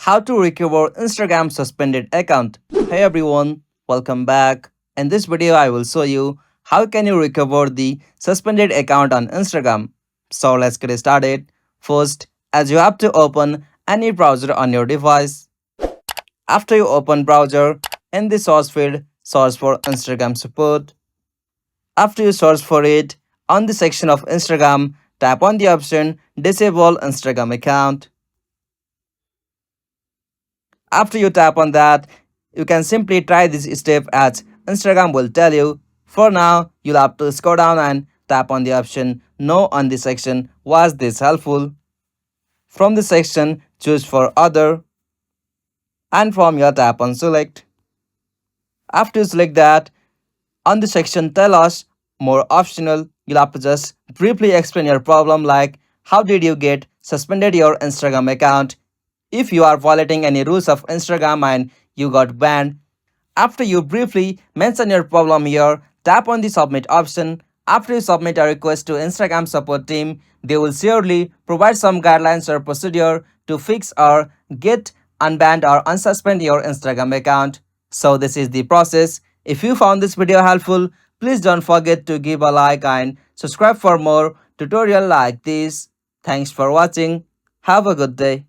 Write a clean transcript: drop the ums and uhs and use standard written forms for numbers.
How to recover Instagram suspended account. Hey everyone, welcome back. In this video I will show you how can you recover the suspended account on Instagram. So let's get started. First, as you have to open any browser on your device. After you open browser, in the source field, search for Instagram support. After you search for it, on the section of Instagram, tap on the option disable Instagram account. After you tap on that, you can simply try this step as Instagram will tell you. For now, you'll have to scroll down and tap on the option No on the section Was this helpful? From the section, choose for Other and from your tap on Select. After you select that, on the section Tell us more optional, you'll have to just briefly explain your problem like how did you get suspended your Instagram account if you are violating any rules of Instagram and you got banned. After you briefly mention your problem here, tap on the submit option. After you submit a request to Instagram support team, they will surely provide some guidelines or procedure to fix or get unbanned or unsuspend your Instagram account. So this is the process. If you found this video helpful, please don't forget to give a like and subscribe for more tutorial like this. Thanks for watching. Have a good day.